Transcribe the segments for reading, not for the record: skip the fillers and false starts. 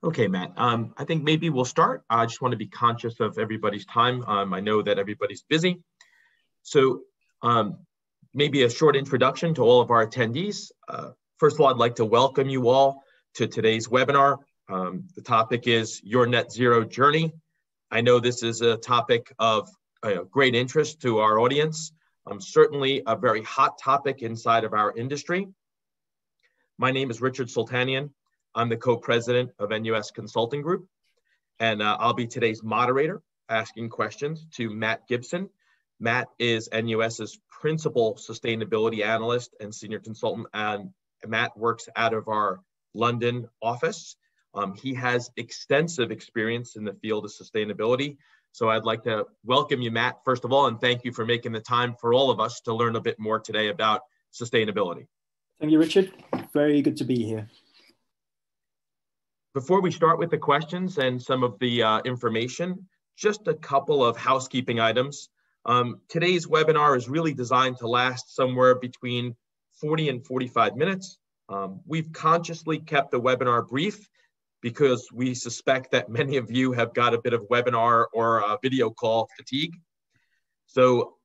Okay, Matt. I think maybe we'll start. I just want to be conscious of everybody's time. I know that everybody's busy. So maybe a short introduction to all of our attendees. First of all, I'd like to welcome you all to today's webinar. The topic is Your Net Zero Journey. I know this is a topic of great interest to our audience. Certainly a very hot topic inside of our industry. My name is Richard Sultanian. I'm the co-president of NUS Consulting Group, and I'll be today's moderator, asking questions to Matt Gibson. Matt is NUS's principal sustainability analyst and senior consultant, and Matt works out of our London office. He has extensive experience in the field of sustainability. So I'd like to welcome you, Matt, first of all, and thank you for making the time for all of us to learn a bit more today about sustainability. Thank you, Richard. Very good to be here. Before we start with the questions and some of the information, just a couple of housekeeping items. Today's webinar is really designed to last somewhere between 40 and 45 minutes. We've consciously kept the webinar brief because we suspect that many of you have got a bit of webinar or video call fatigue. So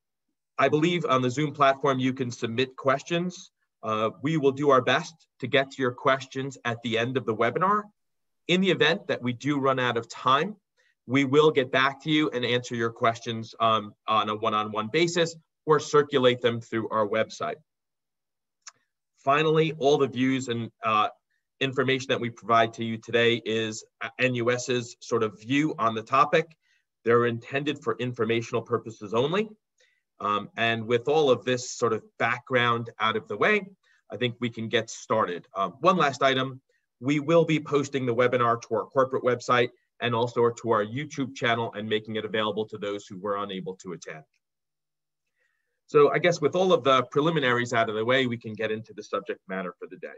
I believe on the Zoom platform, you can submit questions. We will do our best to get to your questions at the end of the webinar. In the event that we do run out of time, we will get back to you and answer your questions on a one-on-one basis or circulate them through our website. Finally, all the views and information that we provide to you today is NUS's sort of view on the topic. They're intended for informational purposes only. And with all of this sort of background out of the way, I think we can get started. One last item. We will be posting the webinar to our corporate website and also to our YouTube channel and making it available to those who were unable to attend. So I guess with all of the preliminaries out of the way, we can get into the subject matter for the day.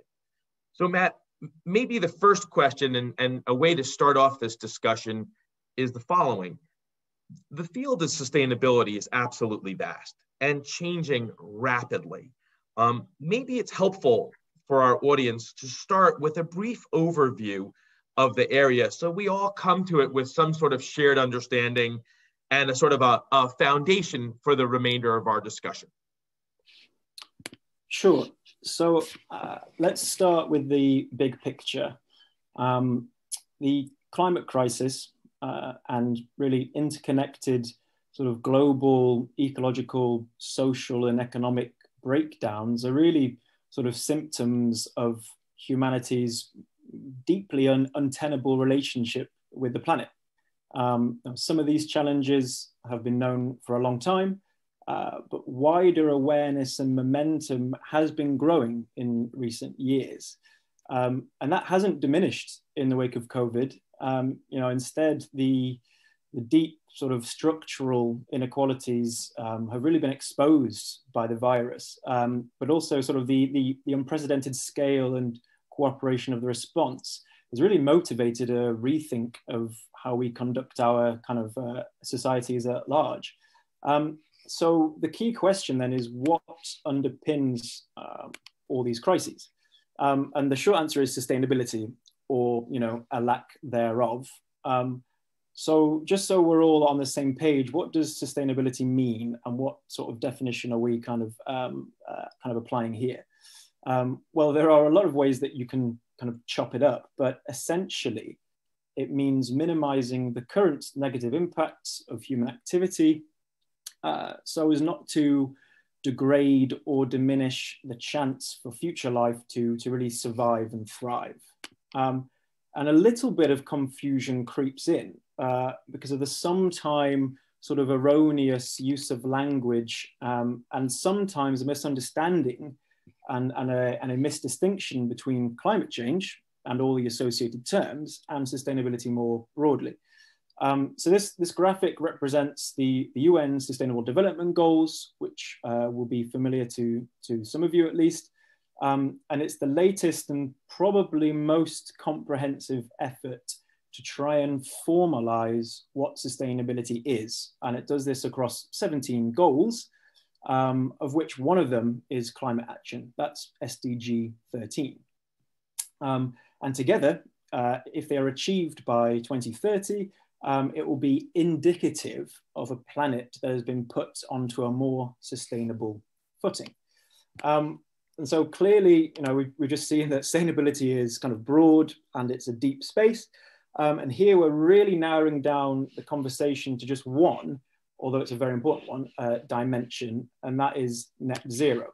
So Matt, maybe the first question and a way to start off this discussion is the following. The field of sustainability is absolutely vast and changing rapidly. Maybe it's helpful for our audience to start with a brief overview of the area so we all come to it with some sort of shared understanding and a sort of a foundation for the remainder of our discussion. Sure. So let's start with the big picture. The climate crisis and really interconnected sort of global ecological, social and economic breakdowns are really sort of symptoms of humanity's deeply untenable relationship with the planet. Some of these challenges have been known for a long time, but wider awareness and momentum has been growing in recent years. And that hasn't diminished in the wake of COVID. Instead, the deep sort of structural inequalities have really been exposed by the virus, but also sort of the unprecedented scale and cooperation of the response has really motivated a rethink of how we conduct our kind of societies at large. So the key question then is what underpins all these crises? And the short answer is sustainability, or a lack thereof. So just so we're all on the same page, what does sustainability mean, and what sort of definition are we kind of applying here? Well, there are a lot of ways that you can kind of chop it up, but essentially it means minimizing the current negative impacts of human activity so as not to degrade or diminish the chance for future life to really survive and thrive. And a little bit of confusion creeps in because of the sometime sort of erroneous use of language and sometimes a misunderstanding and a misdistinction between climate change and all the associated terms and sustainability more broadly. So this graphic represents the UN Sustainable Development Goals, which will be familiar to some of you at least. And it's the latest and probably most comprehensive effort to try and formalize what sustainability is. And it does this across 17 goals, of which one of them is climate action. That's SDG 13. And together, if they are achieved by 2030, it will be indicative of a planet that has been put onto a more sustainable footing. And so clearly, we've just seen that sustainability is kind of broad and it's a deep space. And here we're really narrowing down the conversation to just one, although it's a very important one, dimension, and that is net zero.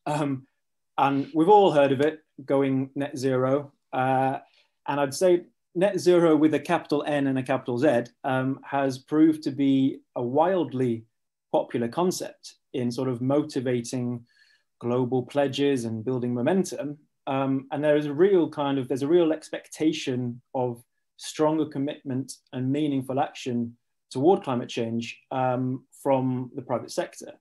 And we've all heard of it, going net zero. And I'd say net zero with a capital N and a capital Z has proved to be a wildly popular concept in sort of motivating global pledges and building momentum. And there's a real expectation of stronger commitment and meaningful action toward climate change from the private sector.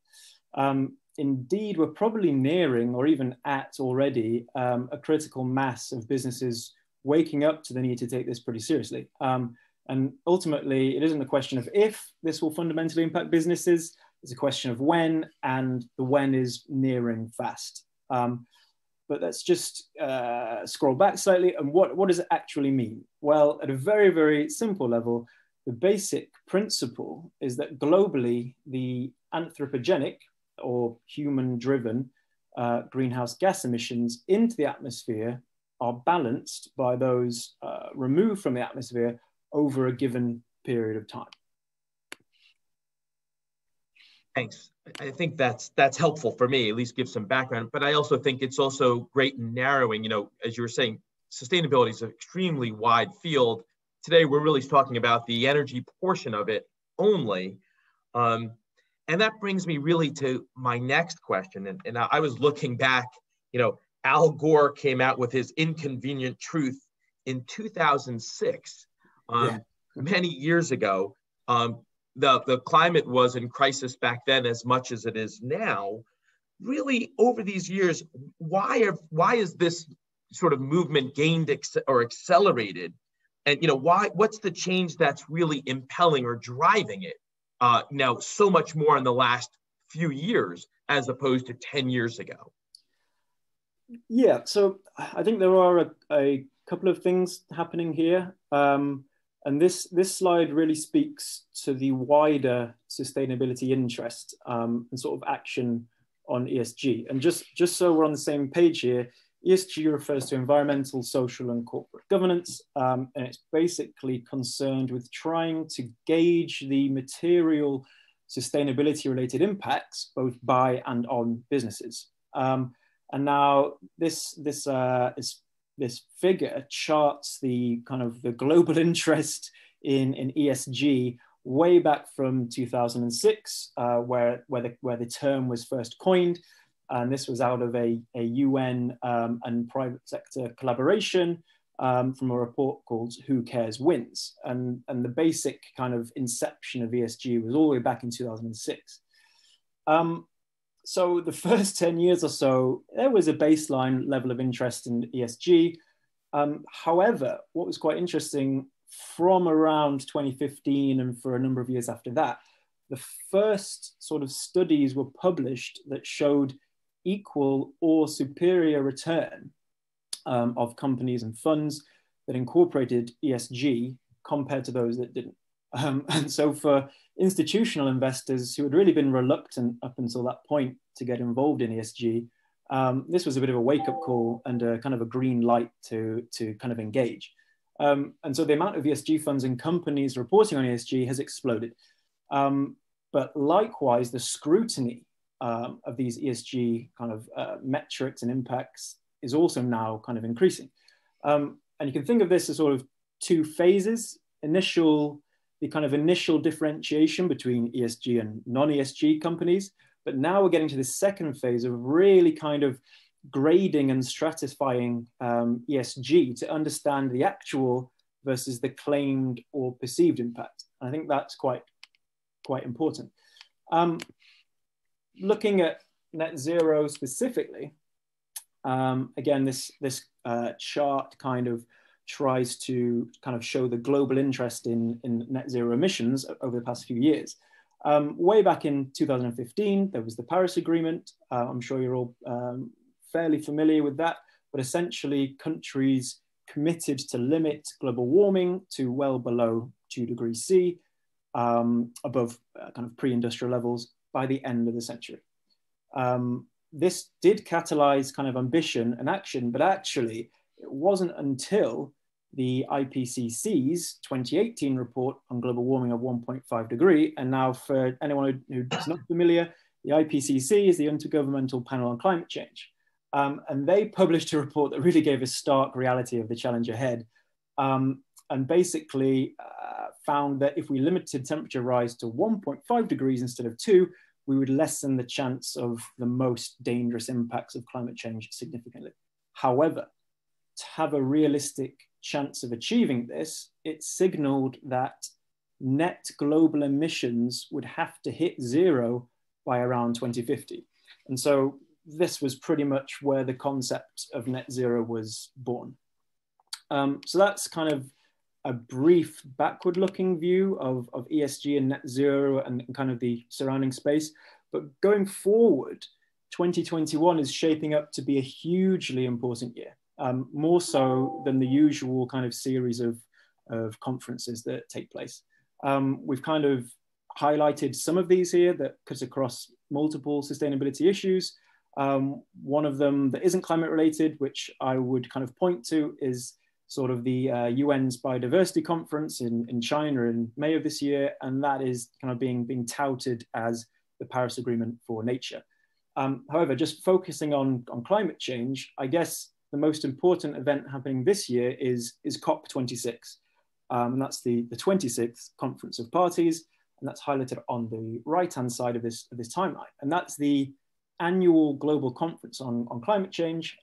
Indeed, we're probably nearing or even at already a critical mass of businesses waking up to the need to take this pretty seriously. And ultimately, it isn't a question of if this will fundamentally impact businesses, it's a question of when, and the when is nearing fast. But let's just scroll back slightly. And what does it actually mean? Well, at a very, very simple level, the basic principle is that globally, the anthropogenic or human-driven greenhouse gas emissions into the atmosphere are balanced by those removed from the atmosphere over a given period of time. Thanks. I think that's helpful for me, at least give some background, but I also think it's also great in narrowing, as you were saying, sustainability is an extremely wide field. Today, we're really talking about the energy portion of it only. And that brings me really to my next question. And I was looking back, Al Gore came out with his Inconvenient Truth in 2006, many years ago. The climate was in crisis back then as much as it is now. Really, over these years, why is this sort of movement gained or accelerated? And what's the change that's really impelling or driving it now so much more in the last few years as opposed to 10 years ago? Yeah, so I think there are a couple of things happening here. And this slide really speaks to the wider sustainability interest and sort of action on ESG. And just so we're on the same page here, ESG refers to environmental, social, and corporate governance. And it's basically concerned with trying to gauge the material sustainability-related impacts, both by and on businesses. And now this figure charts the kind of the global interest in ESG way back from 2006, where the term was first coined. And this was out of a UN and private sector collaboration from a report called Who Cares Wins. And the basic kind of inception of ESG was all the way back in 2006. So the first 10 years or so, there was a baseline level of interest in ESG. However, what was quite interesting, from around 2015 and for a number of years after that, the first sort of studies were published that showed equal or superior return of companies and funds that incorporated ESG compared to those that didn't. And so for institutional investors who had really been reluctant up until that point to get involved in ESG, this was a bit of a wake-up call and a kind of a green light to kind of engage. And so the amount of ESG funds and companies reporting on ESG has exploded. But likewise, the scrutiny of these ESG kind of metrics and impacts is also now kind of increasing. And you can think of this as sort of two phases. The kind of initial differentiation between ESG and non-ESG companies. But now we're getting to the second phase of really kind of grading and stratifying ESG to understand the actual versus the claimed or perceived impact. And I think that's quite important. Looking at net zero specifically, again, this chart kind of tries to kind of show the global interest in net zero emissions over the past few years. Way back in 2015, there was the Paris Agreement. I'm sure you're all fairly familiar with that, but essentially countries committed to limit global warming to well below 2 degrees C, above kind of pre-industrial levels by the end of the century. This did catalyze kind of ambition and action, but actually it wasn't until the IPCC's 2018 report on global warming of 1.5 degree. And now for anyone who's not familiar, the IPCC is the Intergovernmental Panel on Climate Change. And they published a report that really gave a stark reality of the challenge ahead. And basically found that if we limited temperature rise to 1.5 degrees instead of 2, we would lessen the chance of the most dangerous impacts of climate change significantly. However, to have a realistic chance of achieving this, it signaled that net global emissions would have to hit zero by around 2050. And so this was pretty much where the concept of net zero was born. So that's kind of a brief backward-looking view of ESG and net zero and kind of the surrounding space. But going forward, 2021 is shaping up to be a hugely important year, more so than the usual kind of series of conferences that take place. We've kind of highlighted some of these here that cut across multiple sustainability issues. One of them that isn't climate related, which I would kind of point to, is sort of the UN's biodiversity conference in China in May of this year, and that is kind of being touted as the Paris Agreement for nature. However, just focusing on climate change, I guess the most important event happening this year is COP26, and that's the 26th Conference of Parties, and that's highlighted on the right-hand side of this timeline, and that's the annual global conference on climate change.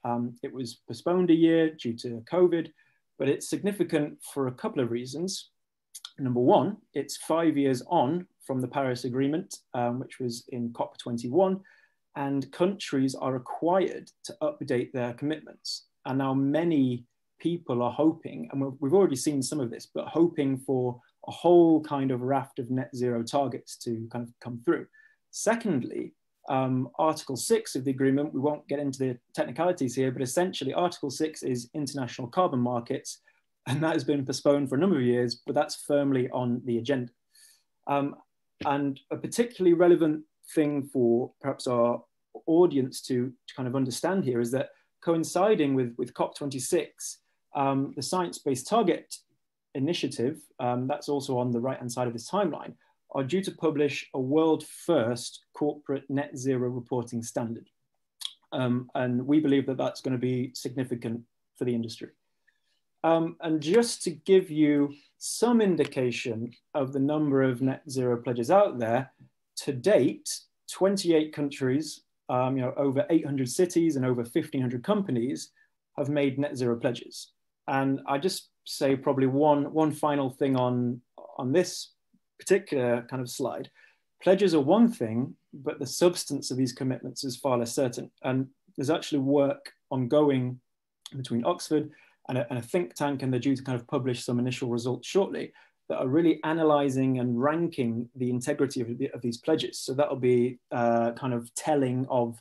It was postponed a year due to COVID, but it's significant for a couple of reasons. Number one, it's 5 years on from the Paris Agreement, which was in COP21, and countries are required to update their commitments. And now many people are hoping, and we've already seen some of this, but hoping for a whole kind of raft of net zero targets to kind of come through. Secondly, Article 6 of the agreement, we won't get into the technicalities here, but essentially Article 6 is international carbon markets, and that has been postponed for a number of years, but that's firmly on the agenda. And a particularly relevant thing for perhaps our audience to kind of understand here is that coinciding with COP26, the Science-Based Target Initiative, that's also on the right-hand side of this timeline, are due to publish a world-first corporate net zero reporting standard. And we believe that that's going to be significant for the industry. And just to give you some indication of the number of net zero pledges out there, to date, 28 countries, over 800 cities and over 1,500 companies have made net zero pledges. And I just say probably one final thing on this particular kind of slide. Pledges are one thing, but the substance of these commitments is far less certain. And there's actually work ongoing between Oxford and a think tank, and they're due to kind of publish some initial results shortly, that are really analyzing and ranking the integrity of these pledges. So that'll be kind of telling of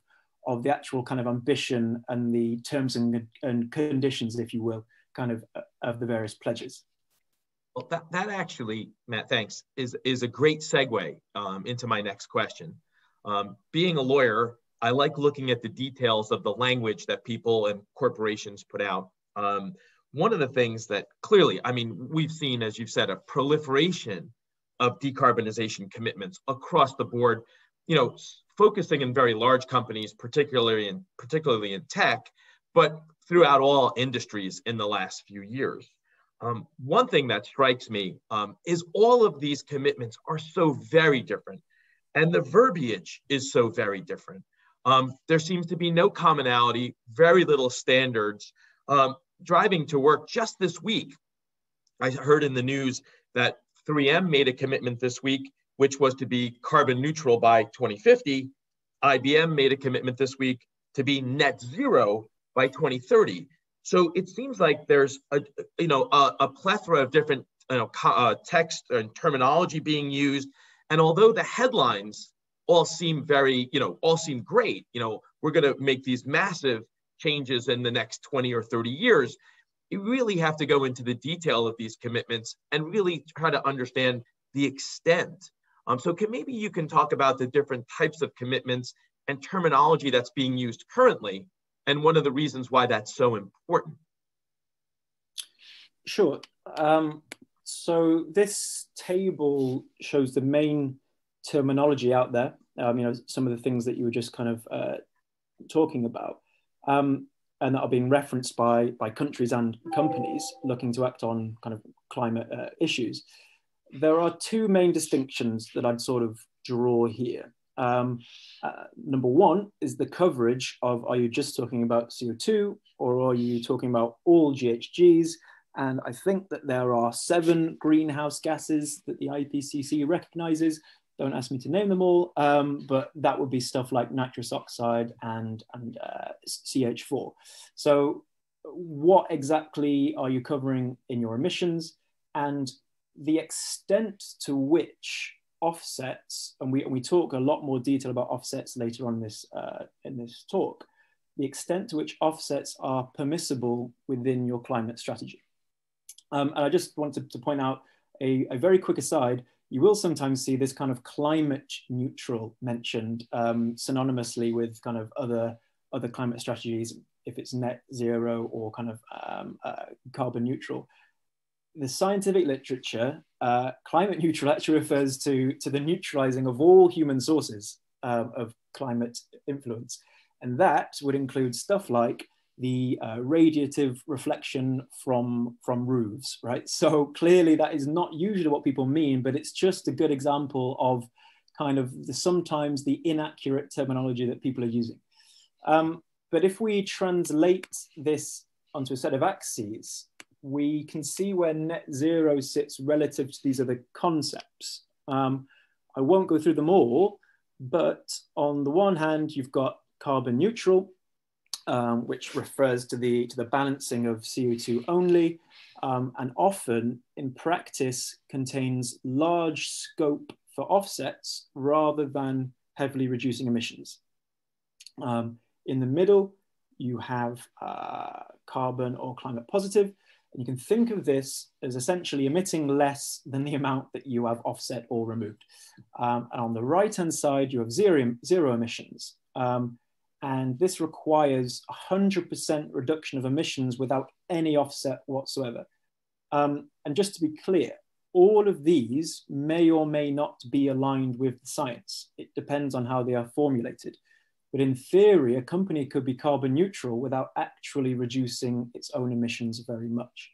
the actual kind of ambition and the terms and conditions, if you will, kind of the various pledges. Well, that actually, Matt, thanks, is a great segue into my next question. Being a lawyer, I like looking at the details of the language that people and corporations put out. One of the things that clearly, I mean, we've seen, as you've said, a proliferation of decarbonization commitments across the board, focusing in very large companies, particularly in tech, but throughout all industries in the last few years. One thing that strikes me is all of these commitments are so very different, and the verbiage is so very different. There seems to be no commonality, very little standards. Driving to work just this week, I heard in the news that 3M made a commitment this week, which was to be carbon neutral by 2050. IBM made a commitment this week to be net zero by 2030. So it seems like there's a plethora of different text and terminology being used. And although the headlines all seem great, we're going to make these massive changes in the next 20 or 30 years, you really have to go into the detail of these commitments and really try to understand the extent. So maybe you can talk about the different types of commitments and terminology that's being used currently, and one of the reasons why that's so important. Sure. So this table shows the main terminology out there. Some of the things that you were just kind of talking about, and that are being referenced by countries and companies looking to act on kind of climate issues. There are two main distinctions that I'd sort of draw here. Number one is the coverage of, are you just talking about CO2 or are you talking about all GHGs? And I think that there are 7 greenhouse gases that the IPCC recognizes. Don't ask me to name them all, but that would be stuff like nitrous oxide and CH4. So what exactly are you covering in your emissions? And the extent to which offsets, and we talk a lot more detail about offsets later on in this talk, the extent to which offsets are permissible within your climate strategy. And I just wanted to point out a very quick aside. You will sometimes see this kind of climate neutral mentioned synonymously with kind of other climate strategies, if it's net zero or kind of carbon neutral. The scientific literature, climate neutral actually refers to the neutralizing of all human sources of climate influence. And that would include stuff like the radiative reflection from roofs, right? So clearly that is not usually what people mean, but it's just a good example of kind of sometimes the inaccurate terminology that people are using. But if we translate this onto a set of axes, we can see where net zero sits relative to these other concepts. I won't go through them all, but on the one hand, you've got carbon neutral, which refers to the balancing of CO2 only, and often in practice contains large scope for offsets rather than heavily reducing emissions. In the middle, you have carbon or climate positive, and you can think of this as essentially emitting less than the amount that you have offset or removed. And on the right-hand side, you have zero emissions. And this requires 100% reduction of emissions without any offset whatsoever. And just to be clear, all of these may or may not be aligned with science. It depends on how they are formulated. But in theory, a company could be carbon neutral without actually reducing its own emissions very much.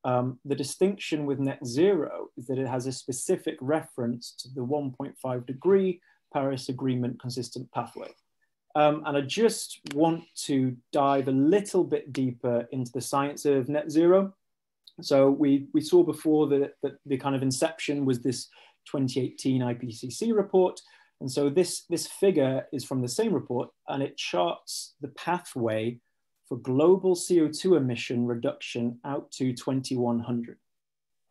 The distinction with net zero is that it has a specific reference to the 1.5 degree Paris Agreement consistent pathway. And I just want to dive a little bit deeper into the science of net zero. So we saw before that the kind of inception was this 2018 IPCC report. And so this figure is from the same report, and it charts the pathway for global CO2 emission reduction out to 2100.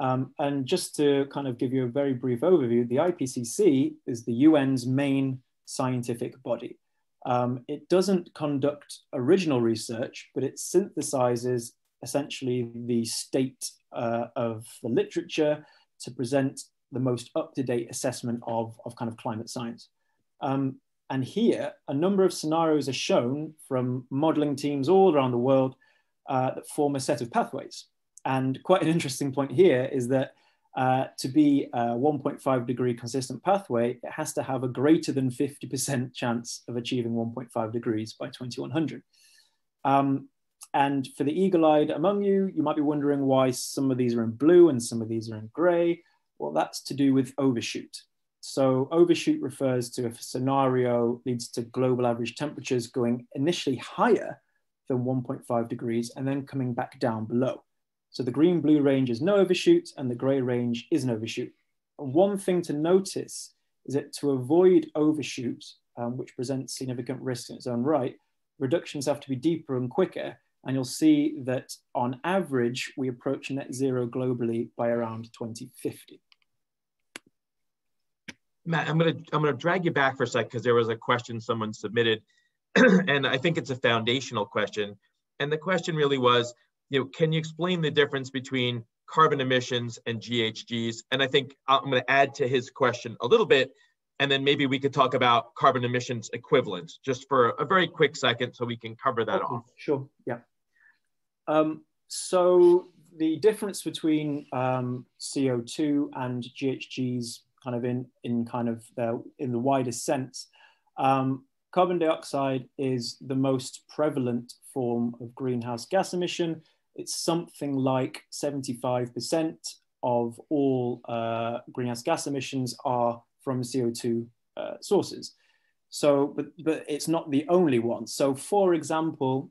And just to kind of give you a very brief overview, the IPCC is the UN's main scientific body. It doesn't conduct original research, but it synthesizes essentially the state of the literature to present the most up-to-date assessment of kind of climate science. And here, a number of scenarios are shown from modeling teams all around the world that form a set of pathways. And quite an interesting point here is that to be a 1.5 degree consistent pathway, it has to have a greater than 50% chance of achieving 1.5 degrees by 2100. And for the eagle-eyed among you, you might be wondering why some of these are in blue and some of these are in gray. Well, that's to do with overshoot. So overshoot refers to if a scenario leads to global average temperatures going initially higher than 1.5 degrees and then coming back down below. So the green-blue range is no overshoot and the gray range is an overshoot. And one thing to notice is that to avoid overshoot, which presents significant risk in its own right, reductions have to be deeper and quicker. And you'll see that on average, we approach net zero globally by around 2050. Matt, I'm gonna drag you back for a sec because there was a question someone submitted, and I think it's a foundational question. And the question really was, can you explain the difference between carbon emissions and GHGs? And I think I'm going to add to his question a little bit, and then maybe we could talk about carbon emissions equivalents just for a very quick second so we can cover that off. Sure, yeah. So the difference between CO2 and GHGs kind of in the widest sense, carbon dioxide is the most prevalent form of greenhouse gas emission. It's something like 75% of all greenhouse gas emissions are from CO2 sources. So, but it's not the only one. So for example,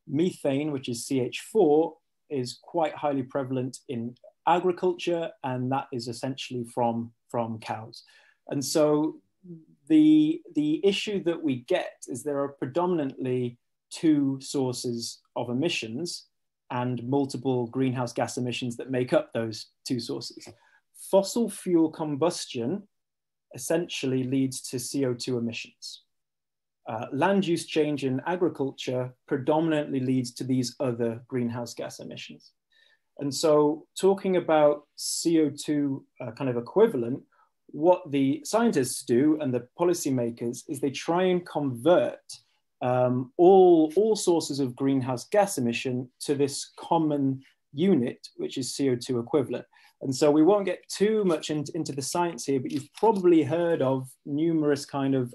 methane, which is CH4, is quite highly prevalent in agriculture, and that is essentially from cows. And so the issue that we get is there are predominantly two sources of emissions and multiple greenhouse gas emissions that make up those two sources. Fossil fuel combustion essentially leads to CO2 emissions. Land use change in agriculture predominantly leads to these other greenhouse gas emissions. And so talking about CO2 kind of equivalent, what the scientists do and the policymakers is they try and convert all sources of greenhouse gas emission to this common unit, which is CO2 equivalent. And so we won't get too much into the science here, but you've probably heard of numerous kind of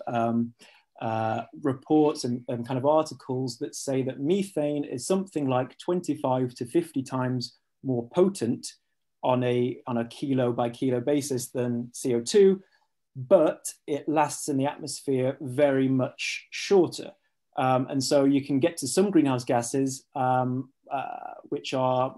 reports and kind of articles that say that methane is something like 25 to 50 times more potent on a kilo by kilo basis than CO2, but it lasts in the atmosphere very much shorter. And so you can get to some greenhouse gases which are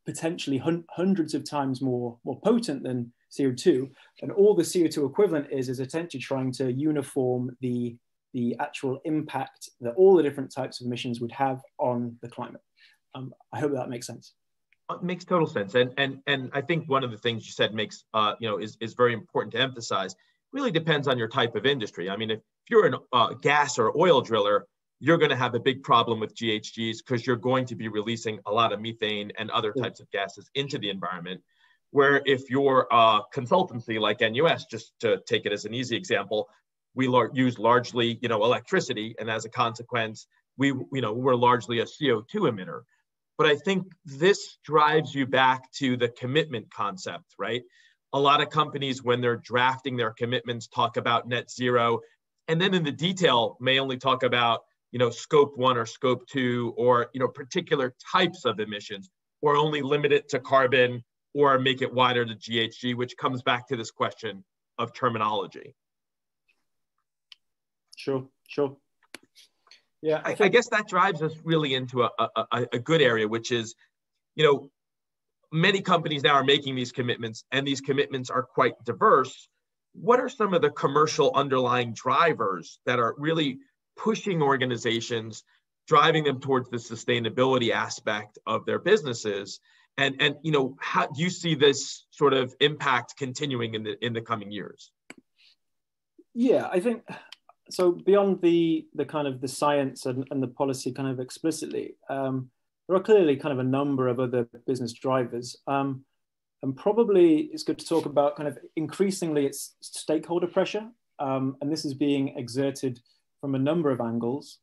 potentially hundreds of times more potent than CO2. And all the CO2 equivalent is essentially trying to uniform the actual impact that all the different types of emissions would have on the climate. I hope that makes sense. It makes total sense. And I think one of the things you said makes, is very important to emphasize. Really depends on your type of industry. I mean, if you're a gas or oil driller, you're going to have a big problem with GHGs because you're going to be releasing a lot of methane and other types of gases into the environment. Where if you're a consultancy like NUS, just to take it as an easy example, we use largely, electricity, and as a consequence, we're largely a CO2 emitter. But I think this drives you back to the commitment concept, right? A lot of companies, when they're drafting their commitments, talk about net zero, and then in the detail may only talk about, scope 1 or scope 2, or, particular types of emissions, or only limit it to carbon, or make it wider to GHG, which comes back to this question of terminology. Sure. Yeah, I guess that drives us really into a good area, which is, many companies now are making these commitments, and these commitments are quite diverse. What are some of the commercial underlying drivers that are really pushing organizations, driving them towards the sustainability aspect of their businesses? And how do you see this sort of impact continuing in the coming years? Yeah, I think so. Beyond the kind of the science and the policy kind of explicitly, there are clearly kind of a number of other business drivers. And probably it's good to talk about kind of increasingly it's stakeholder pressure. And this is being exerted from a number of angles.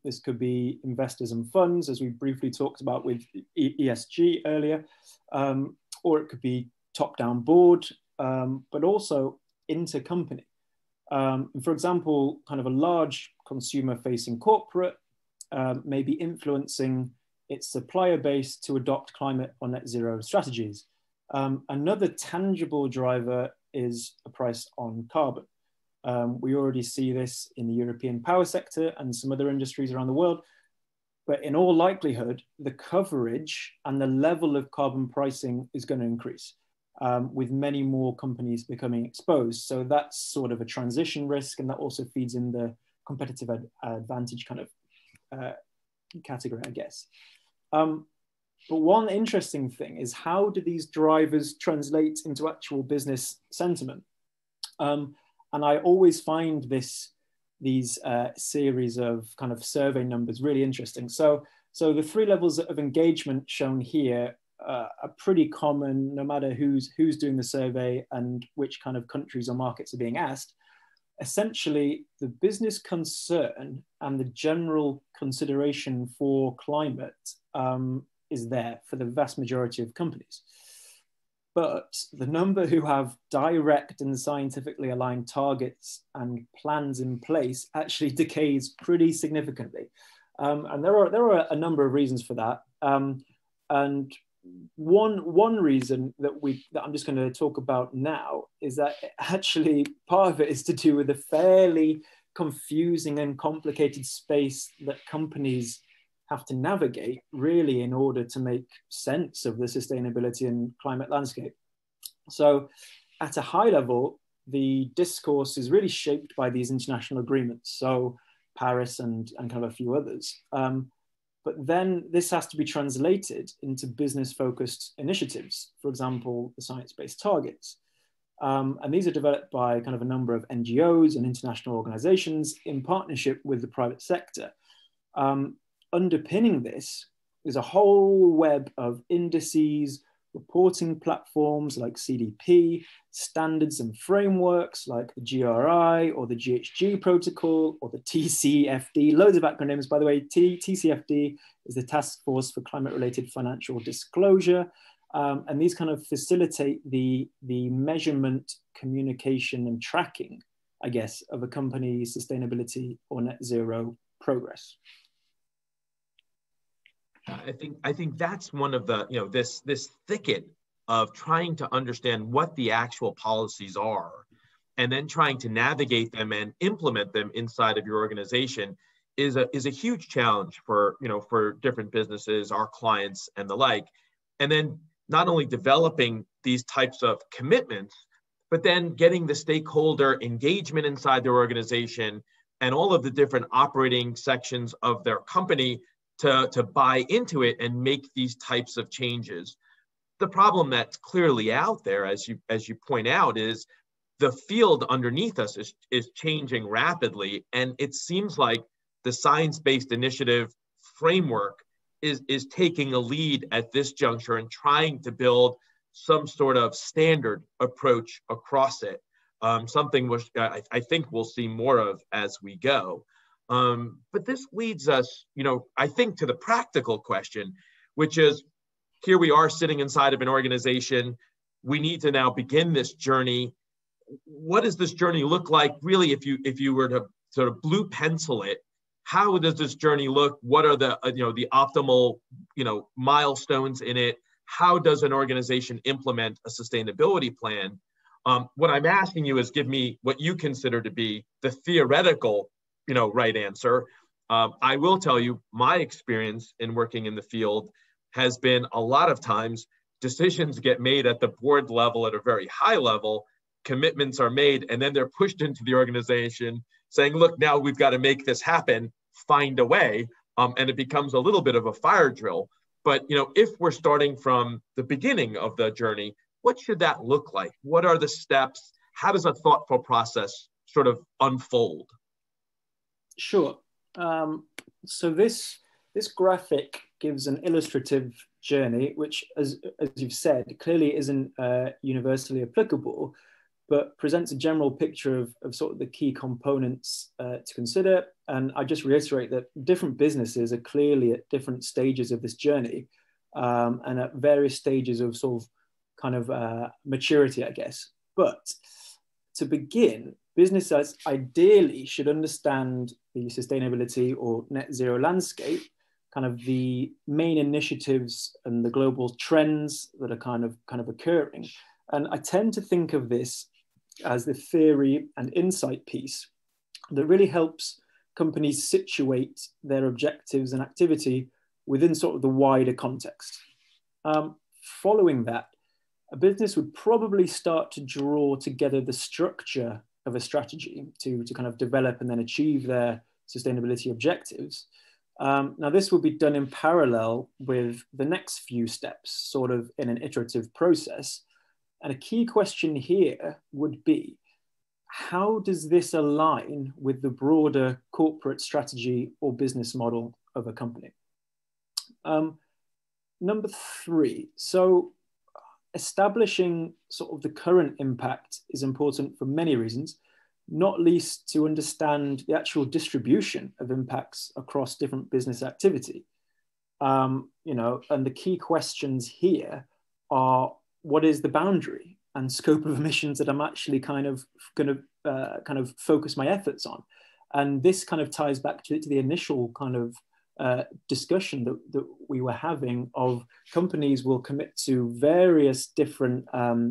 This could be investors and funds, as we briefly talked about with ESG earlier, or it could be top-down board, but also intercompany. For example, kind of a large consumer-facing corporate may be influencing its supplier base to adopt climate or net zero strategies. Another tangible driver is a price on carbon. We already see this in the European power sector and some other industries around the world, but in all likelihood, the coverage and the level of carbon pricing is going to increase, with many more companies becoming exposed. So that's sort of a transition risk, and that also feeds in the competitive advantage kind of category, I guess. But one interesting thing is, how do these drivers translate into actual business sentiment? And I always find these series of kind of survey numbers really interesting. So So the three levels of engagement shown here are pretty common, no matter who's doing the survey and which kind of countries or markets are being asked. Essentially, the business concern and the general consideration for climate is there for the vast majority of companies. But the number who have direct and scientifically aligned targets and plans in place actually decays pretty significantly. And there are a number of reasons for that. And one reason that I'm just going to talk about now is that actually part of it is to do with the fairly confusing and complicated space that companies have to navigate really in order to make sense of the sustainability and climate landscape. So at a high level, the discourse is really shaped by these international agreements. So Paris and kind of a few others. But then this has to be translated into business-focused initiatives, for example, the science-based targets. And these are developed by kind of a number of NGOs and international organizations in partnership with the private sector. Underpinning this is a whole web of indices, reporting platforms like CDP, standards and frameworks like the GRI or the GHG protocol or the TCFD, loads of acronyms, by the way. TCFD is the Task Force for Climate-Related Financial Disclosure. And these kind of facilitate the measurement, communication and tracking, I guess, of a company's sustainability or net zero progress. I think that's one of the, this thicket of trying to understand what the actual policies are and then trying to navigate them and implement them inside of your organization is a huge challenge for, for different businesses, our clients and the like. And then not only developing these types of commitments, but then getting the stakeholder engagement inside their organization and all of the different operating sections of their company to buy into it and make these types of changes. The problem that's clearly out there, as you point out, is the field underneath us is changing rapidly. And it seems like the science-based initiative framework is taking a lead at this juncture and trying to build some sort of standard approach across it. Something which I think we'll see more of as we go. But this leads us, I think, to the practical question, which is, here we are sitting inside of an organization. We need to now begin this journey. What does this journey look like? Really, if you were to sort of blue pencil it, how does this journey look? What are the the optimal milestones in it? How does an organization implement a sustainability plan? What I'm asking you is give me what you consider to be the theoretical right answer. I will tell you my experience in working in the field has been a lot of times decisions get made at the board level at a very high level, commitments are made, and then they're pushed into the organization saying, look, now we've got to make this happen, find a way, and it becomes a little bit of a fire drill. But if we're starting from the beginning of the journey, what should that look like? What are the steps? How does a thoughtful process sort of unfold? Sure. So this graphic gives an illustrative journey, which, as you've said, clearly isn't universally applicable, but presents a general picture of sort of the key components to consider. And I just reiterate that different businesses are clearly at different stages of this journey and at various stages of sort of kind of maturity, I guess. But to begin, businesses ideally should understand the sustainability or net zero landscape, kind of the main initiatives and the global trends that are kind of occurring. And I tend to think of this as the theory and insight piece that really helps companies situate their objectives and activity within sort of the wider context. Following that, a business would probably start to draw together the structure of a strategy to kind of develop and then achieve their sustainability objectives. Now, this would be done in parallel with the next few steps, sort of in an iterative process. And a key question here would be, how does this align with the broader corporate strategy or business model of a company? Number three, so establishing sort of the current impact is important for many reasons, not least to understand the actual distribution of impacts across different business activity. And the key questions here are, what is the boundary and scope of emissions that I'm actually kind of going to focus my efforts on? And this kind of ties back to the initial kind of discussion that we were having of companies will commit to various different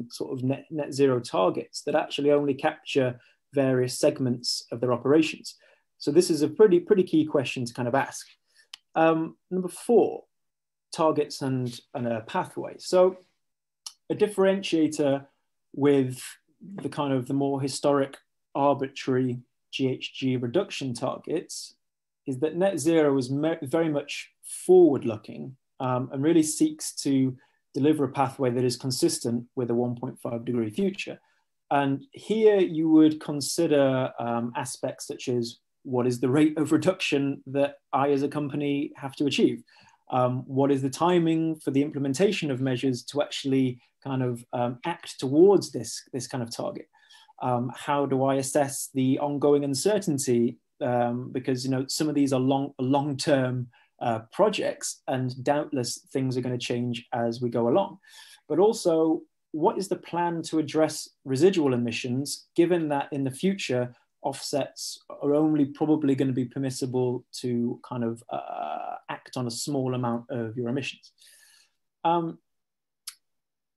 sort of net zero targets that actually only capture various segments of their operations. So this is a pretty key question to kind of ask. Number four, targets and a pathway. So a differentiator with the kind of the more historic arbitrary GHG reduction targets is that net zero is very much forward-looking and really seeks to deliver a pathway that is consistent with a 1.5 degree future. And here you would consider aspects such as, what is the rate of reduction that I as a company have to achieve? What is the timing for the implementation of measures to actually kind of act towards this kind of target? How do I assess the ongoing uncertainty? Because some of these are long-term projects, and doubtless things are going to change as we go along. But also, what is the plan to address residual emissions, given that in the future offsets are only probably going to be permissible to kind of act on a small amount of your emissions?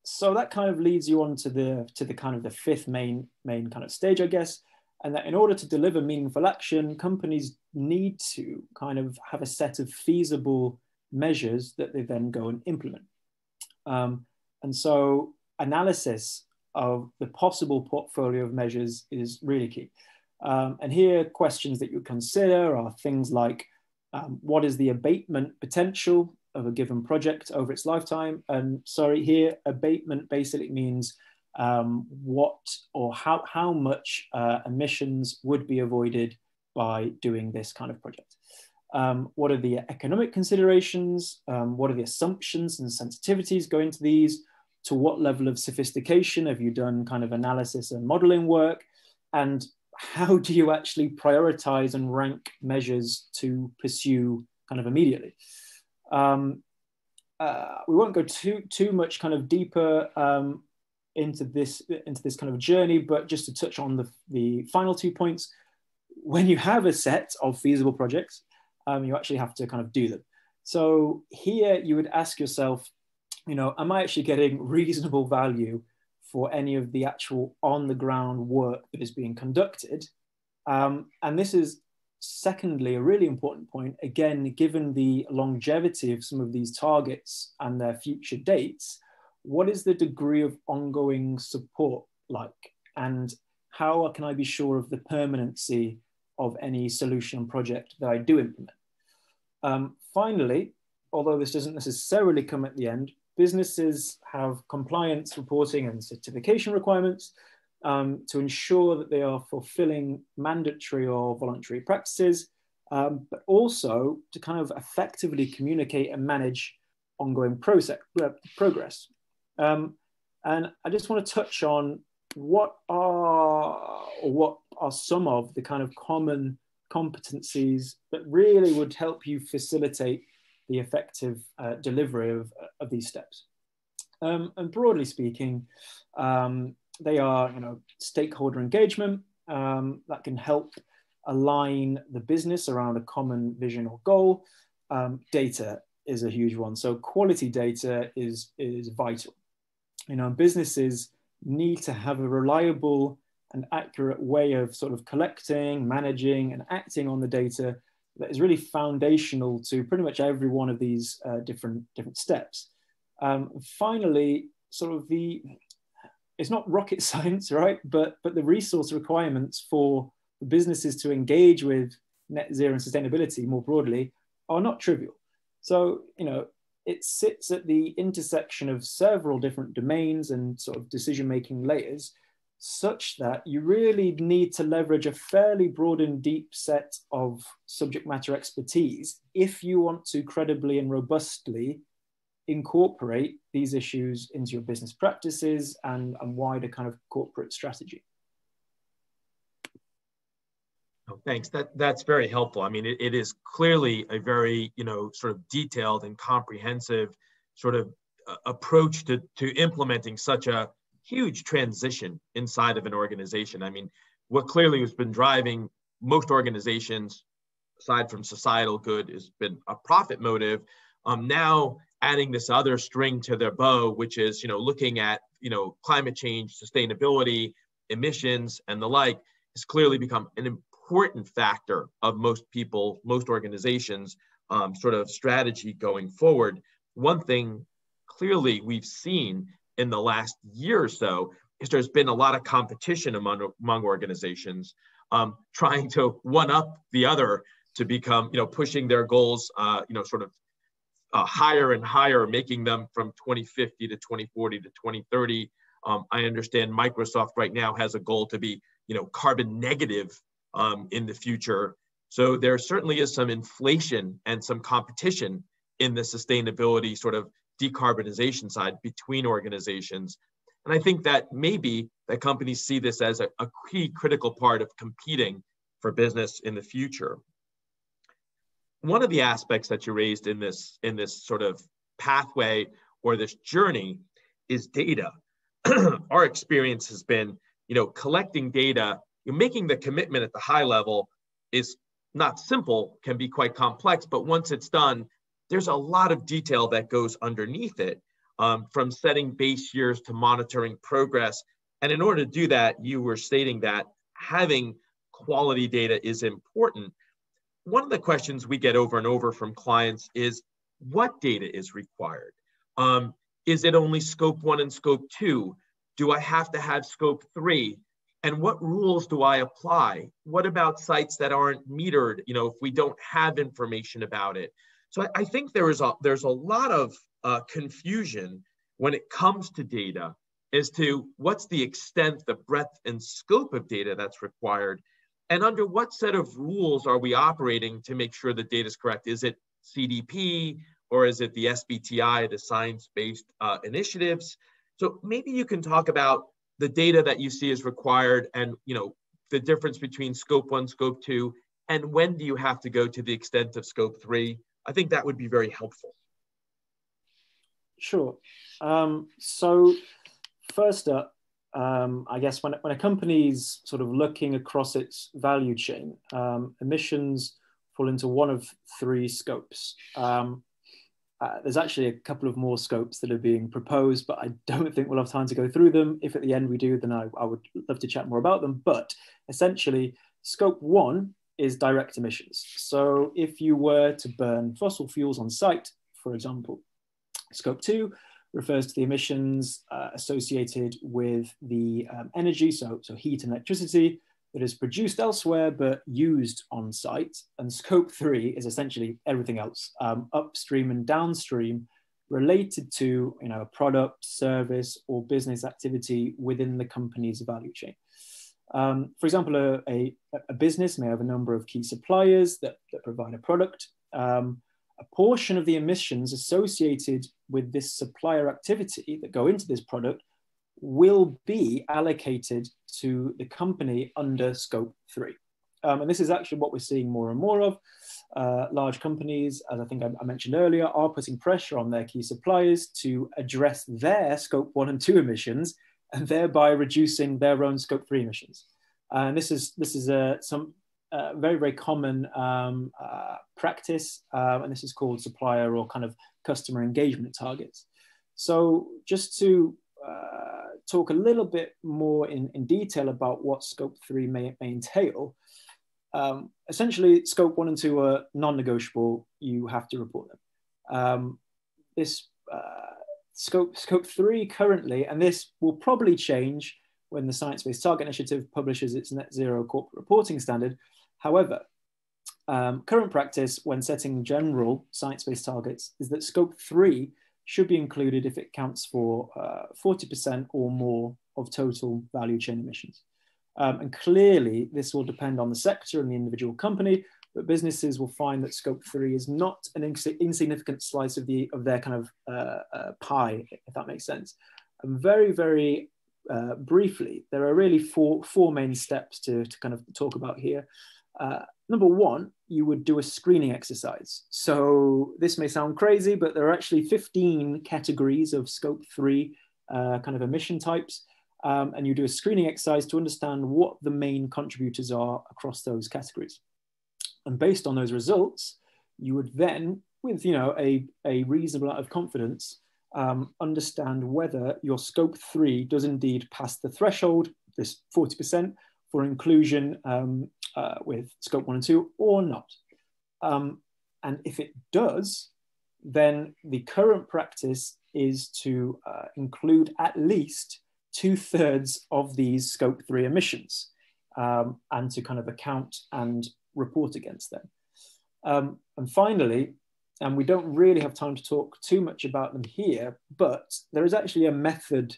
So that kind of leads you on to the kind of the fifth main kind of stage, I guess. And that in order to deliver meaningful action, companies need to kind of have a set of feasible measures that they then go and implement. And so analysis of the possible portfolio of measures is really key. And here, questions that you consider are things like, what is the abatement potential of a given project over its lifetime? And sorry, here, abatement basically means what or how much emissions would be avoided by doing this kind of project. What are the economic considerations? What are the assumptions and sensitivities going into these? To what level of sophistication have you done kind of analysis and modeling work? And how do you actually prioritize and rank measures to pursue kind of immediately? We won't go too much kind of deeper into this kind of journey, but just to touch on the final 2 points. When you have a set of feasible projects, you actually have to kind of do them. So here you would ask yourself, am I actually getting reasonable value for any of the actual on the ground work that is being conducted? And this is secondly a really important point, again, given the longevity of some of these targets and their future dates. What is the degree of ongoing support like? And how can I be sure of the permanency of any solution project that I do implement? Finally, although this doesn't necessarily come at the end, businesses have compliance reporting and certification requirements to ensure that they are fulfilling mandatory or voluntary practices, but also to kind of effectively communicate and manage ongoing progress. And I just want to touch on what are some of the kind of common competencies that really would help you facilitate the effective delivery of these steps. And broadly speaking, they are, stakeholder engagement that can help align the business around a common vision or goal. Data is a huge one. So quality data is vital. Businesses need to have a reliable and accurate way of sort of collecting, managing, and acting on the data that is really foundational to pretty much every one of these different steps. Finally, sort of it's not rocket science, right? But the resource requirements for businesses to engage with net zero and sustainability more broadly are not trivial. So, it sits at the intersection of several different domains and sort of decision-making layers. such that you really need to leverage a fairly broad and deep set of subject matter expertise if you want to credibly and robustly incorporate these issues into your business practices and wider kind of corporate strategy. Oh, thanks. That's very helpful. I mean, it is clearly a very, sort of detailed and comprehensive sort of approach to implementing such a huge transition inside of an organization. I mean, what clearly has been driving most organizations, aside from societal good, has been a profit motive. Now adding this other string to their bow, which is, looking at, climate change, sustainability, emissions, and the like, has clearly become an important factor of most people, most organizations, sort of strategy going forward. One thing clearly we've seen in the last year or so is there's been a lot of competition among organizations trying to one up the other to become, pushing their goals, sort of higher and higher, making them from 2050 to 2040 to 2030. I understand Microsoft right now has a goal to be, carbon negative in the future. So there certainly is some inflation and some competition in the sustainability sort of decarbonization side between organizations. And I think that maybe that companies see this as a key critical part of competing for business in the future. One of the aspects that you raised in this sort of pathway or this journey is data. Our experience has been, collecting data, making the commitment at the high level is not simple, can be quite complex, but once it's done, there's a lot of detail that goes underneath it, from setting base years to monitoring progress. And in order to do that, you were stating that having quality data is important. One of the questions we get over and over from clients is, what data is required? Is it only scope 1 and scope 2? Do I have to have scope 3? And what rules do I apply? What about sites that aren't metered, if we don't have information about it? So I think there's a lot of confusion when it comes to data as to what's the extent, the breadth and scope of data that's required, and under what set of rules are we operating to make sure the data is correct? Is it CDP or is it the SBTI, the science-based initiatives? So maybe you can talk about the data that you see is required and the difference between scope 1, scope 2, and when do you have to go to the extent of scope 3? I think that would be very helpful. Sure. So first up, I guess when a company's sort of looking across its value chain, emissions fall into one of 3 scopes. There's actually a couple of more scopes that are being proposed, but I don't think we'll have time to go through them. If at the end we do, then I would love to chat more about them. But essentially, scope 1 is direct emissions. So if you were to burn fossil fuels on site, for example, scope 2 refers to the emissions associated with the energy, so heat and electricity, that is produced elsewhere but used on site. And scope 3 is essentially everything else, upstream and downstream, related to a product, service, or business activity within the company's value chain. For example, a business may have a number of key suppliers that provide a product. A portion of the emissions associated with this supplier activity that go into this product will be allocated to the company under scope 3. And this is actually what we're seeing more and more of. Large companies, as I think I mentioned earlier, are putting pressure on their key suppliers to address their scope 1 and 2 emissions, and thereby reducing their own scope 3 emissions. And this is some very, very common practice, and this is called supplier or kind of customer engagement targets. So just to talk a little bit more in detail about what scope 3 may entail, essentially scope 1 and 2 are non-negotiable. You have to report them. This scope 3 currently, and this will probably change when the Science Based Target Initiative publishes its net zero corporate reporting standard. However, current practice when setting general science-based targets is that scope 3 should be included if it counts for 40% or more of total value chain emissions. And clearly, this will depend on the sector and the individual company, but businesses will find that scope 3 is not an insignificant slice of their kind of pie, if that makes sense. And very, very briefly, there are really four main steps to kind of talk about here. Number one, you would do a screening exercise. So this may sound crazy, but there are actually 15 categories of scope 3 kind of emission types. And you do a screening exercise to understand what the main contributors are across those categories. And based on those results, you would then, with a reasonable amount of confidence, understand whether your scope 3 does indeed pass the threshold, this 40%, for inclusion with scope 1 and 2 or not. And if it does, then the current practice is to include at least 2/3 of these scope 3 emissions and to kind of account and report against them. And finally, and we don't really have time to talk too much about them here, but there is actually a method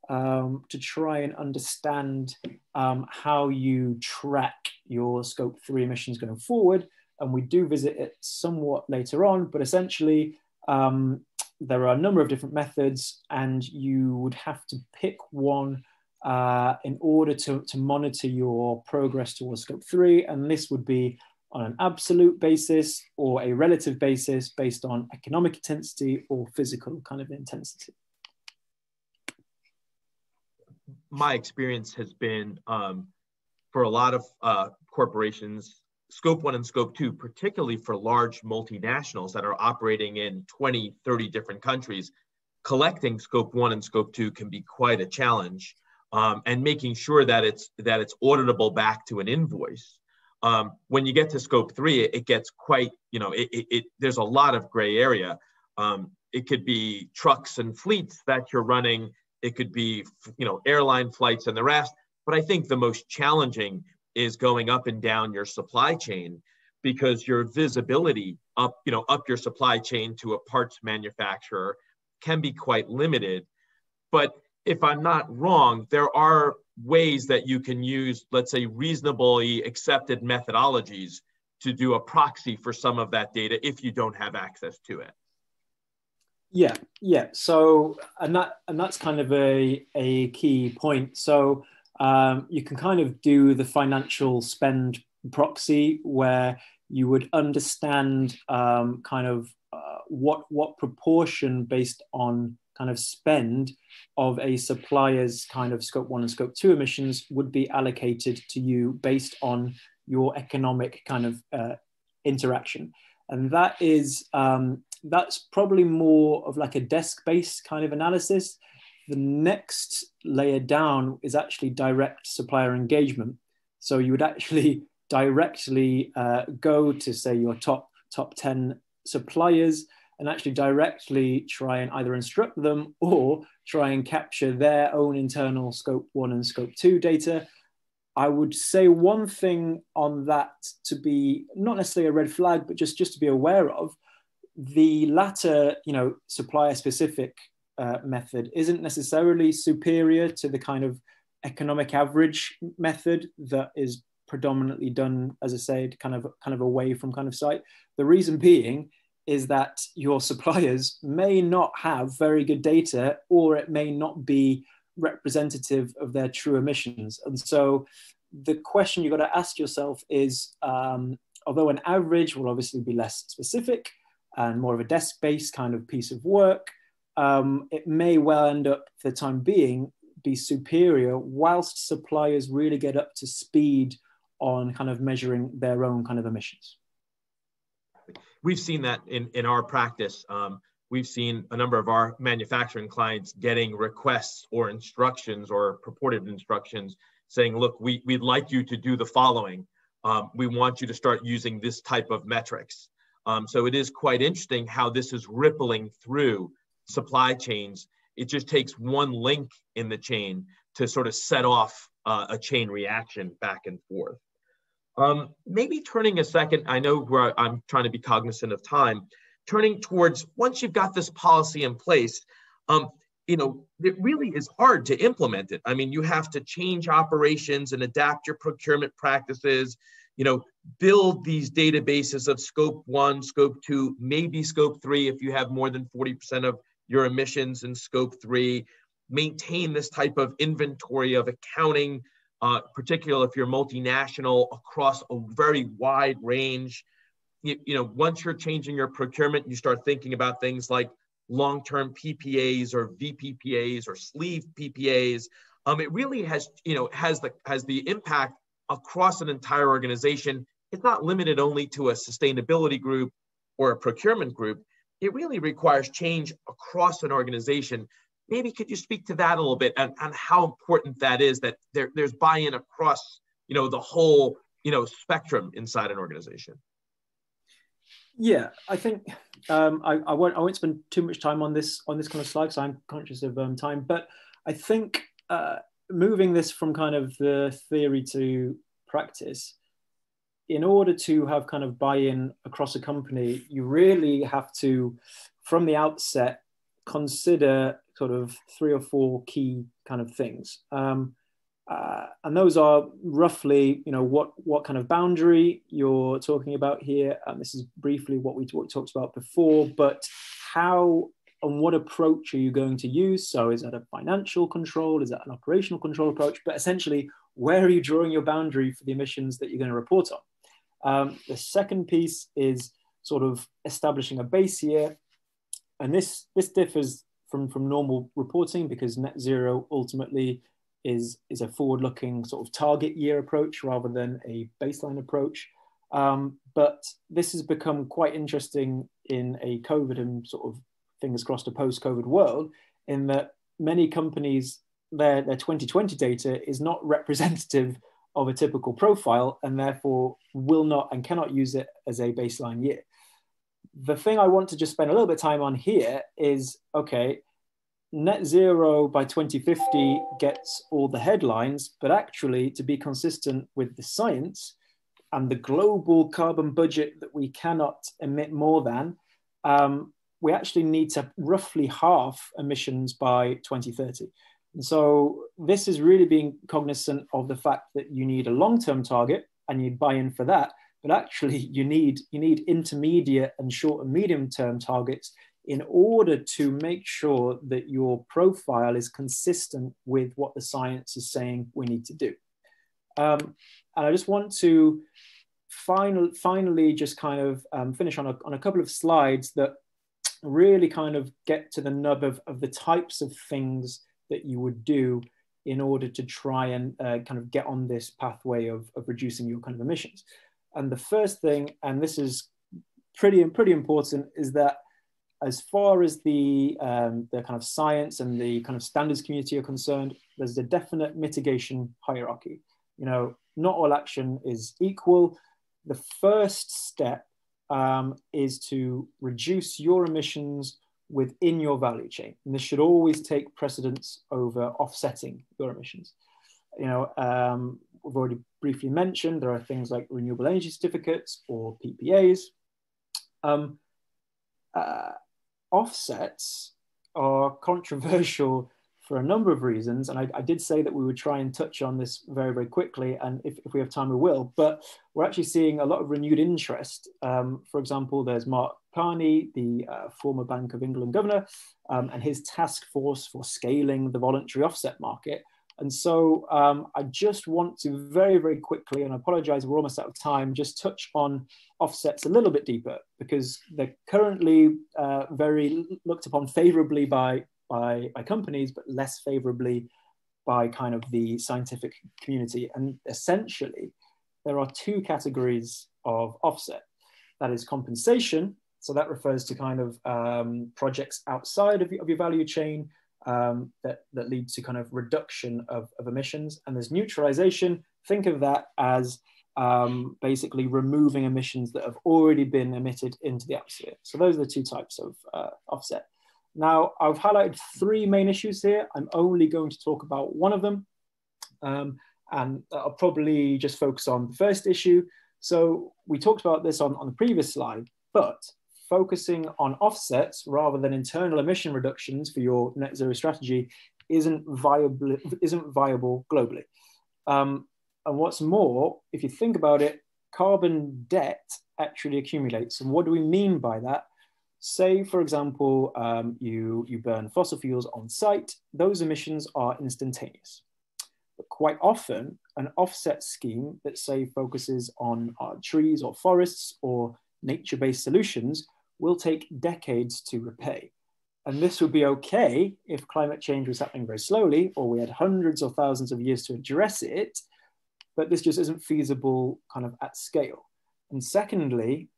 to try and understand how you track your scope 3 emissions going forward. And we do visit it somewhat later on, but essentially there are a number of different methods, and you would have to pick one in order to monitor your progress towards scope 3. And this would be on an absolute basis or a relative basis based on economic intensity or physical kind of intensity. My experience has been for a lot of corporations, scope 1 and scope 2, particularly for large multinationals that are operating in 20, 30 different countries, collecting scope 1 and scope 2 can be quite a challenge. And making sure that it's auditable back to an invoice. When you get to scope 3, it gets quite, there's a lot of gray area. It could be trucks and fleets that you're running. It could be, airline flights and the rest. But I think the most challenging is going up and down your supply chain, because your visibility up your supply chain to a parts manufacturer can be quite limited. But if I'm not wrong, there are ways that you can use, let's say, reasonably accepted methodologies to do a proxy for some of that data if you don't have access to it. Yeah. So, and that's kind of a key point. So you can kind of do the financial spend proxy, where you would understand kind of what proportion based on kind of spend of a supplier's kind of scope 1 and scope 2 emissions would be allocated to you based on your economic kind of interaction. And that is, that's probably more of like a desk-based kind of analysis. The next layer down is actually direct supplier engagement. So you would actually directly go to, say, your top 10 suppliers and actually directly try and either instruct them or try and capture their own internal scope 1 and scope 2 data. I would say one thing on that to be not necessarily a red flag, but just to be aware of, the latter, supplier specific method isn't necessarily superior to the kind of economic average method that is predominantly done, as I said, kind of away from kind of site. The reason being is that your suppliers may not have very good data, or it may not be representative of their true emissions. And so the question you've got to ask yourself is, although an average will obviously be less specific and more of a desk-based kind of piece of work, it may well end up, for the time being, be superior whilst suppliers really get up to speed on kind of measuring their own kind of emissions. We've seen that in our practice. We've seen a number of our manufacturing clients getting requests or instructions or purported instructions saying, look, we'd like you to do the following. We want you to start using this type of metrics. So it is quite interesting how this is rippling through supply chains. It just takes one link in the chain to sort of set off a chain reaction back and forth. Maybe turning a second, I know where I'm trying to be cognizant of time, turning towards, once you've got this policy in place, it really is hard to implement it. I mean, you have to change operations and adapt your procurement practices, build these databases of scope 1, scope 2, maybe scope 3 if you have more than 40% of your emissions in scope 3, maintain this type of inventory of accounting, particularly if you're multinational across a very wide range. Once you're changing your procurement, you start thinking about things like long-term PPAs or VPPAs or sleeve PPAs. It really has the impact across an entire organization. It's not limited only to a sustainability group or a procurement group. It really requires change across an organization. Maybe could you speak to that a little bit and how important that is, that there's buy-in across the whole spectrum inside an organization? Yeah, I think I won't spend too much time on this kind of slide because I'm conscious of time. But I think moving this from kind of the theory to practice, in order to have kind of buy-in across a company, you really have to, from the outset, consider sort of 3 or 4 key kind of things. And those are roughly, what kind of boundary you're talking about here. This is briefly what we talked about before, but how and what approach are you going to use? So is that a financial control? Is that an operational control approach? But essentially, where are you drawing your boundary for the emissions that you're going to report on? The second piece is sort of establishing a base year. And this differs from normal reporting because net zero ultimately is a forward-looking sort of target year approach rather than a baseline approach. But this has become quite interesting in a COVID and sort of fingers crossed a post-COVID world, in that many companies, their 2020 data is not representative of a typical profile and therefore will not and cannot use it as a baseline year. The thing I want to just spend a little bit of time on here is, okay, net zero by 2050 gets all the headlines, but actually to be consistent with the science and the global carbon budget that we cannot emit more than, we actually need to roughly halve emissions by 2030. And so this is really being cognizant of the fact that you need a long-term target and you buy in for that, but actually you need intermediate and short and medium-term targets in order to make sure that your profile is consistent with what the science is saying we need to do. And I just want to finally just kind of finish on a couple of slides that really kind of get to the nub of the types of things that you would do in order to try and kind of get on this pathway of reducing your kind of emissions. And the first thing, and this is pretty important, is that as far as the kind of science and the kind of standards community are concerned, there's a definite mitigation hierarchy. Not all action is equal. The first step is to reduce your emissions within your value chain. And this should always take precedence over offsetting your emissions. We've already briefly mentioned there are things like renewable energy certificates or PPAs. Offsets are controversial for a number of reasons. And I did say that we would try and touch on this very, very quickly. And if we have time, we will. But we're actually seeing a lot of renewed interest. For example, there's Mark Carney, the former Bank of England governor, and his task force for scaling the voluntary offset market. And so I just want to very, very quickly, and I apologize, we're almost out of time, just touch on offsets a little bit deeper, because they're currently very looked upon favorably by companies, but less favorably by kind of the scientific community. And essentially, there are 2 categories of offset. That is compensation. So that refers to kind of projects outside of your value chain that lead to kind of reduction of emissions. And there's neutralization. Think of that as basically removing emissions that have already been emitted into the atmosphere. So those are the 2 types of offset. Now, I've highlighted 3 main issues here. I'm only going to talk about one of them. And I'll probably just focus on the first issue. So we talked about this on the previous slide, but focusing on offsets rather than internal emission reductions for your net zero strategy isn't viable globally. And what's more, if you think about it, carbon debt actually accumulates. And what do we mean by that? Say, for example, you burn fossil fuels on site, those emissions are instantaneous. But quite often, an offset scheme that, say, focuses on trees or forests or nature-based solutions will take decades to repay. And this would be okay if climate change was happening very slowly, or we had hundreds or thousands of years to address it, but this just isn't feasible kind of at scale. And secondly,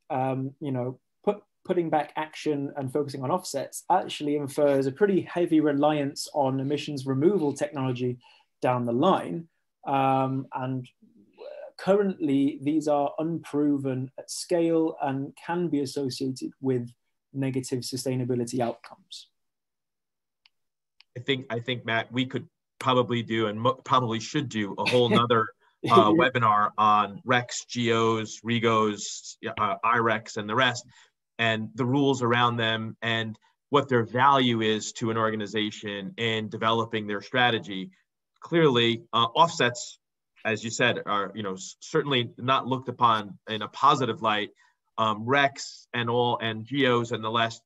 putting back action and focusing on offsets actually infers a pretty heavy reliance on emissions removal technology down the line. And currently, these are unproven at scale and can be associated with negative sustainability outcomes. I think, Matt, we could probably do and probably should do a whole nother webinar on RECs, GOs, REGOs, IRECs, and the rest, and the rules around them and what their value is to an organization in developing their strategy. Clearly, offsets, as you said, are certainly not looked upon in a positive light. RECs and GOs and the rest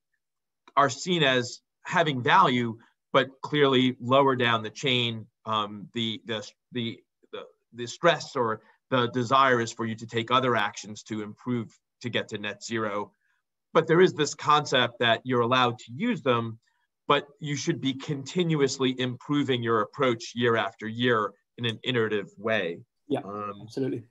are seen as having value, but clearly lower down the chain, the stress or the desire is for you to take other actions to improve to get to net zero. But there is this concept that you're allowed to use them, but you should be continuously improving your approach year after year in an iterative way. Yeah, absolutely.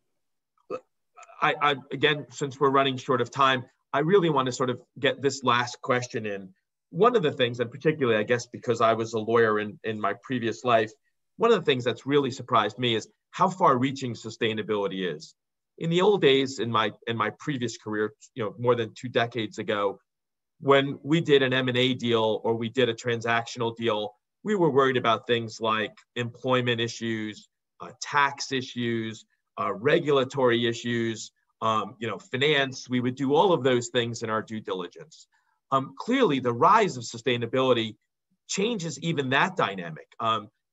I again, since we're running short of time, I really want to sort of get this last question in. One of the things, and particularly, I guess, because I was a lawyer in my previous life, one of the things that's really surprised me is how far-reaching sustainability is. In the old days, in my previous career, more than 2 decades ago, when we did an M&A deal or we did a transactional deal, we were worried about things like employment issues, tax issues, regulatory issues, finance. We would do all of those things in our due diligence. Clearly, the rise of sustainability changes even that dynamic.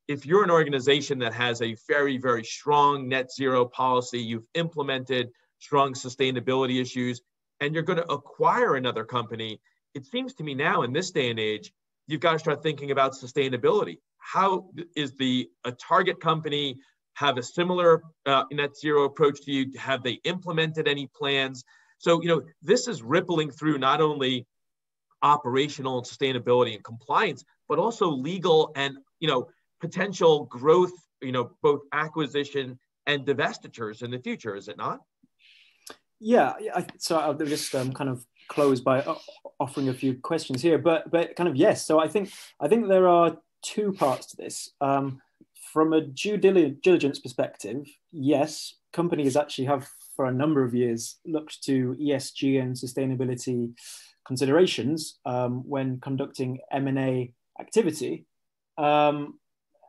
If you're an organization that has a very, very strong net zero policy, you've implemented strong sustainability issues, and you're going to acquire another company, it seems to me now in this day and age, you've got to start thinking about sustainability. How is a target company have a similar net zero approach to you? Have they implemented any plans? So, this is rippling through not only operational and sustainability and compliance, but also legal and, potential growth, both acquisition and divestitures in the future, is it not? Yeah, so I'll just kind of close by offering a few questions here, but kind of yes. So I think there are 2 parts to this. From a due diligence perspective, yes, companies actually have for a number of years looked to ESG and sustainability considerations when conducting M&A activity.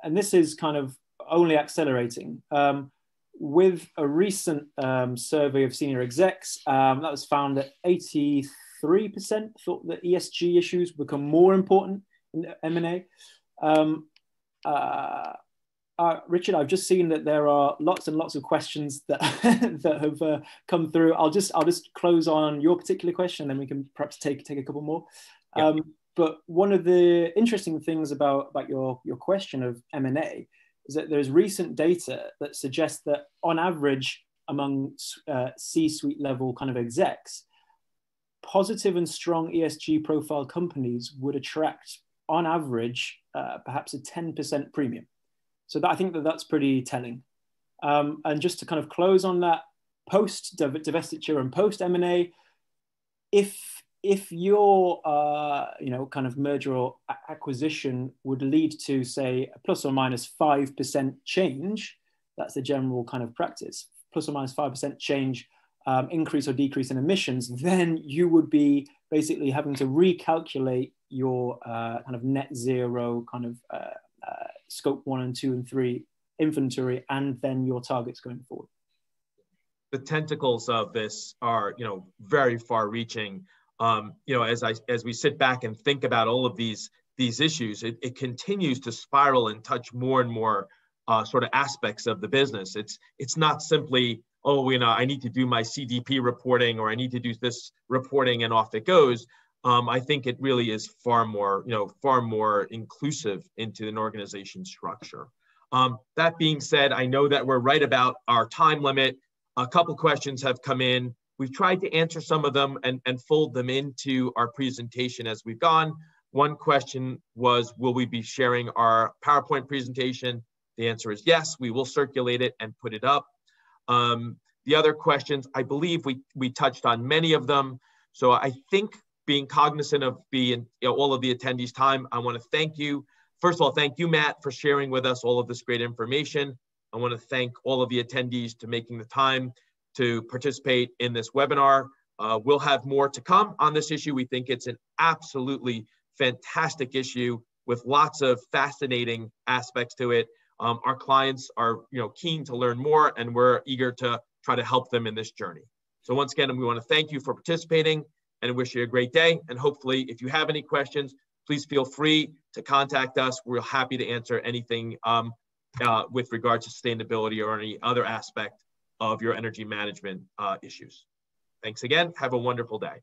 And this is kind of only accelerating. With a recent survey of senior execs, that was found that 83% thought that ESG issues become more important in M&A. Richard, I've just seen that there are lots and lots of questions that that have come through. I'll just close on your particular question, and then we can perhaps take a couple more. Yeah. But one of the interesting things about your question of M&A is that there's recent data that suggests that on average among C-suite level kind of execs, positive and strong ESG profile companies would attract on average perhaps a 10% premium. So I think that's pretty telling. And just to kind of close on that, post divestiture and post M&A, if your kind of merger or acquisition would lead to, say, a plus or minus 5% change, that's the general kind of practice, plus or minus 5% change, increase or decrease in emissions, then you would be basically having to recalculate your kind of net zero kind of scope 1 and 2 and 3 inventory, and then your targets going forward. The tentacles of this are, very far reaching. You know, as we sit back and think about all of these issues, it continues to spiral and touch more and more sort of aspects of the business. It's not simply, oh, you know, I need to do my CDP reporting, or I need to do this reporting, and off it goes. I think it really is far more, you know, far more inclusive into an organization structure. That being said, I know that we're right about our time limit. A couple questions have come in. We've tried to answer some of them and fold them into our presentation as we've gone. One question was, will we be sharing our PowerPoint presentation? The answer is yes, we will circulate it and put it up. The other questions, I believe we touched on many of them. So I think, being cognizant of all of the attendees' time, I want to thank you. First of all, thank you, Matt, for sharing with us all of this great information. I want to thank all of the attendees to making the time to participate in this webinar. We'll have more to come on this issue. We think it's an absolutely fantastic issue with lots of fascinating aspects to it. Our clients are, you know, keen to learn more, and we're eager to try to help them in this journey. So once again, we want to thank you for participating and wish you a great day. And hopefully, if you have any questions, please feel free to contact us. We're happy to answer anything with regard to sustainability or any other aspect of your energy management issues. Thanks again. Have a wonderful day.